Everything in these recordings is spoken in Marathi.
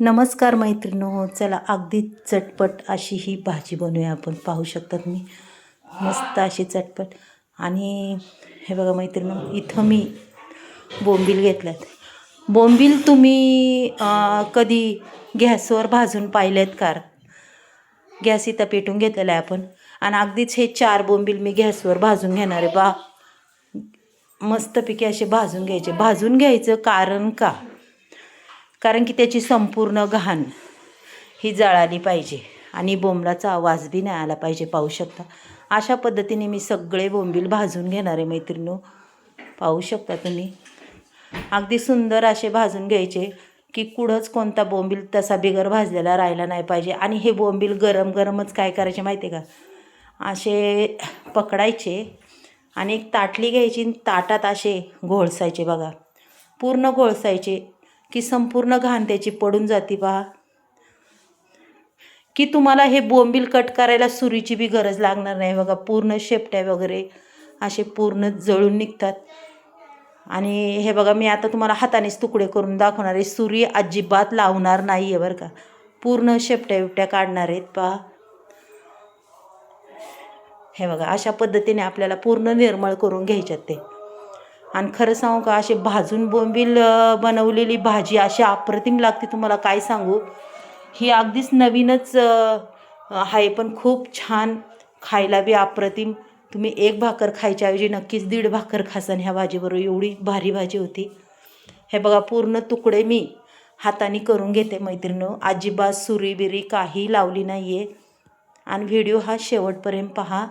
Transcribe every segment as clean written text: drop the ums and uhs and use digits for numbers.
नमस्कार मैत्रिणींनो, चला अगदी चटपट अशी ही भाजी बनवूया आपण. पाहू शकता तुम्ही, मस्त अशी चटपट. आणि हे बघा मैत्रिणींनो, इथं मी बोंबील घेतल्यात. बोंबील तुम्ही कधी गॅसवर भाजून पाहिलेत का? गॅस इथं पेटून घेतलेला आहे आपण. आणि अगदीच हे 4 बोंबील मी गॅसवर भाजून घेणार आहे. मस्तपैकी असे भाजून घ्यायचे. भाजून घ्यायचं कारण की त्याची संपूर्ण घाण ही जळाली पाहिजे आणि बोंबलाचा आवाज बी नाही आला पाहिजे. पाहू शकता अशा पद्धतीने मी सगळे बोंबील भाजून घेणार आहे मैत्रिणींनो. पाहू शकता तुम्ही, अगदी सुंदर असे भाजून घ्यायचे की कुठंच कोणता बोंबील तसा बिगर भाजलेला राहिला नाही पाहिजे. आणि हे बोंबील गरम गरमच काय करायचे माहिती आहे का, असे पकडायचे आणि एक ताटली घ्यायची, ताटात असे घोळसायचे. बघा, पूर्ण घोळसायचे की संपूर्ण घाण त्याची पडून जाते. पहा की तुम्हाला हे बोंबील कट करायला सुरीची बी गरज लागणार नाही. बघा, पूर्ण शेपट्या वगैरे असे पूर्ण जळून निघतात. आणि हे बघा, मी आता तुम्हाला हातानेच तुकडे करून दाखवणार आहे. सुरी अजिबात लावणार नाही आहे बरं का, पूर्ण शेपट्या बिपट्या काढणार आहेत. पहा, हे बघा, अशा पद्धतीने आपल्याला पूर्ण निर्मळ करून घ्यायच्यात ते. आणि खरं सांगू का, असे भाजून बोंबील बनवलेली भाजी अशी अप्रतिम लागते, तुम्हाला काय सांगू. ही अगदीच नवीनच आहे, पण खूप छान, खायला बी अप्रतिम. तुम्ही एक भाकर खायच्या ऐवजी नक्कीच 1.5 भाकर खासान ह्या भाजीबरोबर, एवढी भारी भाजी होती. हे बघा, पूर्ण तुकडे मी हाताने करून घेते मैत्रिणींनो. अजिबात सुरी बिरी काही लावली नाही आहे. आणि व्हिडिओ हा शेवटपर्यंत पहा.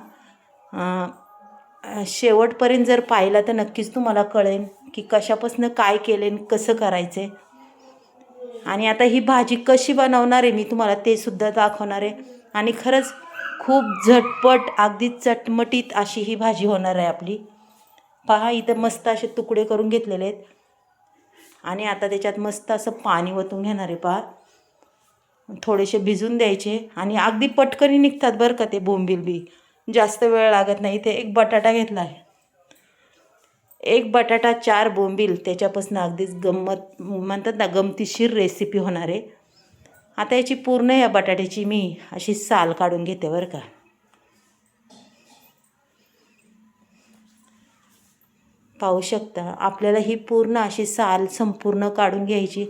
शेवटपर्यंत जर पाहिला तर नक्कीच तुम्हाला कळेल की कशापासून काय केले, कसं करायचे. आणि आता ही भाजी कशी बनवणार आहे मी तुम्हाला ते सुद्धा दाखवणार आहे. आणि खरंच खूप झटपट, अगदी चटमटीत अशी ही भाजी होणार आहे आपली. पहा, इथं मस्त असे तुकडे करून घेतलेले आहेत. आणि आता त्याच्यात मस्त असं पाणी ओतून घेणार आहे. पहा, थोडेसे भिजून द्यायचे आणि अगदी पटकनी निघतात बरं का ते बोंबील बी, जास्त वेळ लागत नाही. इथे एक बटाटा घेतला आहे, एक बटाटा, 4 बोंबील, त्याच्यापासून अगदीच गंमत म्हणतात ना, गमतीशीर रेसिपी होणार आहे. आता याची पूर्ण या बटाट्याची मी अशी साल काढून घेते बरं का. पाहू शकता, आपल्याला ही पूर्ण अशी साल संपूर्ण काढून घ्यायची.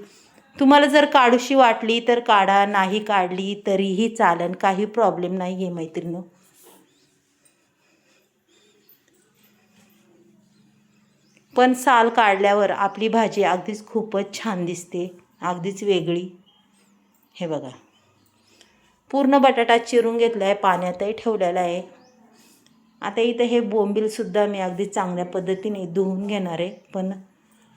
तुम्हाला जर काढूशी वाटली तर काढा, नाही काढली तरीही चालेल, काही प्रॉब्लेम नाही आहे मैत्रिणींनो. पण साल काढल्यावर आपली भाजी अगदीच खूपच छान दिसते, अगदीच वेगळी. हे बघा, पूर्ण बटाटा चिरून घेतला आहे, पाण्यातही ठेवलेला आहे. आता इथं हे बोंबीलसुद्धा मी अगदी चांगल्या पद्धतीने धुवून घेणार आहे. पण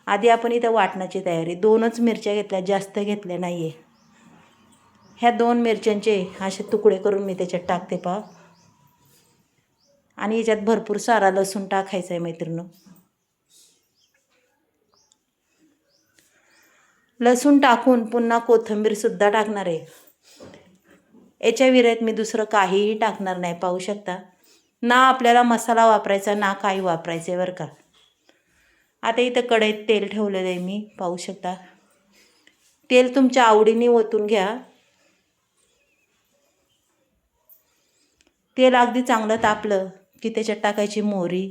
आधी आपण इथं वाटणाची तयारी, 2च मिरच्या घेतल्या, जास्त घेतल्या नाही आहे. ह्या 2 मिरच्यांचे असे तुकडे करून मी त्याच्यात टाकते. पहा, आणि याच्यात भरपूर सारा लसूण टाकायचा आहे मैत्रिणींनो. लसूण टाकून पुन्हा कोथिंबीरसुद्धा टाकणार आहे. याच्या विरहित मी दुसरं काहीही टाकणार नाही. पाहू शकता ना, आपल्याला मसाला वापरायचा ना काही वापरायचं आहे बरं का. आता इथं कढईत तेल ठेवलेलं आहे मी. पाहू शकता, तेल तुमच्या आवडीने ओतून घ्या. तेल अगदी चांगलं तापलं की त्याच्यात टाकायची मोहरी.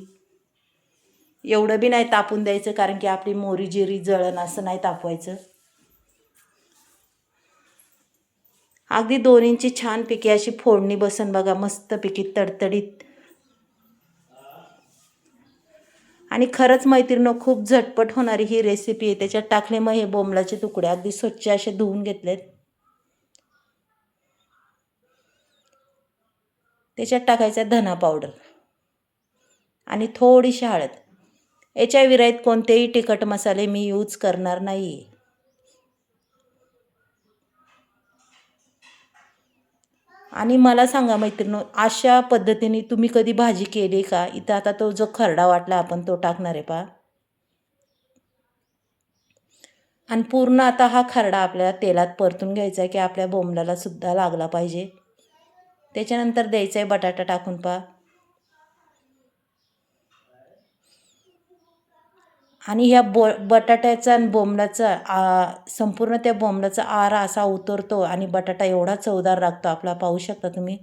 एवढं बी नाही तापून द्यायचं, कारण की आपली मोहरी जिरी जळण असं नाही तापवायचं. अगदी 2 इंची छानपैकी अशी फोडणी बसन बघा, मस्तपैकी तडतडीत. आणि खरंच मैत्रिणींनो, खूप झटपट होणारी ही रेसिपी आहे. त्याच्यात टाकले मग हे बोंबलाचे तुकडे अगदी स्वच्छ असे धुवून घेतलेत. त्याच्यात टाकायचा धना पावडर आणि थोडीशी हळद. याच्या विरहित कोणतेही तिखट मसाले मी यूज करणार नाही. आणि मला सांगा मैत्रिणींनो, अशा पद्धतीने तुम्ही कधी भाजी केली का? इथं आता तो जो खरडा वाटला आपण तो टाकणार आहे. पहा, आणि पूर्ण आता हा खरडा आपल्याला तेलात परतून घ्यायचा आहे की आपल्या बोंबलाला सुद्धा लागला पाहिजे. त्याच्यानंतर द्यायचा आहे बटाटा टाकून. पहा, आणि ह्या बटाट्याचा आणि बोंबलाचा संपूर्ण त्या बोंबलाचा आरा असा उतरतो आणि बटाटा एवढा चवदार लागतो आपला. पाहू शकता तुम्ही,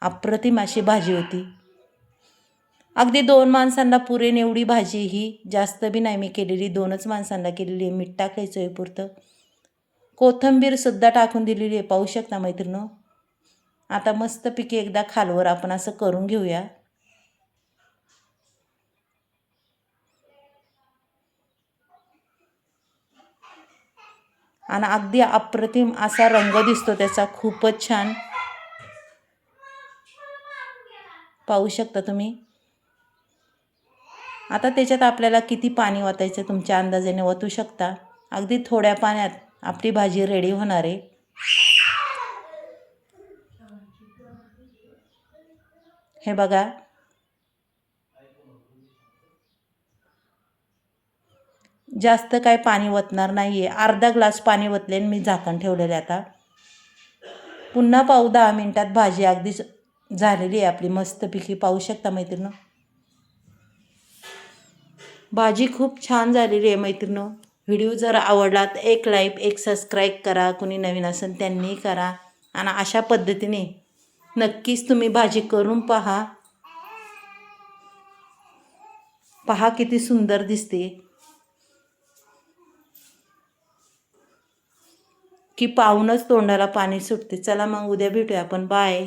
अप्रतिम अशी भाजी होती. अगदी 2 माणसांना पुरेन एवढी भाजी ही. जास्त बी नाही मी केलेली, 2च माणसांना केलेली आहे. मीठ टाकायचं आहे पुरतं. कोथिंबीरसुद्धा टाकून दिलेली आहे, पाहू शकता मैत्रिणींनो. आता मस्तपैकी एकदा खालवर आपण असं करून घेऊया. आणि अगदी अप्रतिम असा रंग दिसतो त्याचा, खूपच छान. पाहू शकता तुम्ही. आता त्याच्यात आपल्याला किती पाणी ओतायचं तुमच्या अंदाजाने ओतू शकता. अगदी थोड्या पाण्यात आपली भाजी रेडी होणार आहे. हे बघा, जास्त काय पाणी ओतणार नाही आहे. अर्धा ग्लास पाणी ओतले आणि मी झाकण ठेवलेले. आता पुन्हा पाहू 10 मिनिटात भाजी अगदी झालेली आहे आपली मस्तपैकी. पाहू शकता मैत्रिणी, भाजी खूप छान झालेली आहे मैत्रिणी. व्हिडिओ जर आवडला तर एक लाईक, एक सबस्क्राईब करा. कुणी नवीन असेल त्यांनीही करा. आणि अशा पद्धतीने नक्कीच तुम्ही भाजी करून पहा. पहा किती सुंदर दिसते, की पाहूनच तोंडाला पाणी सुटते. चला मग उद्या भेटूया आपण. बाय.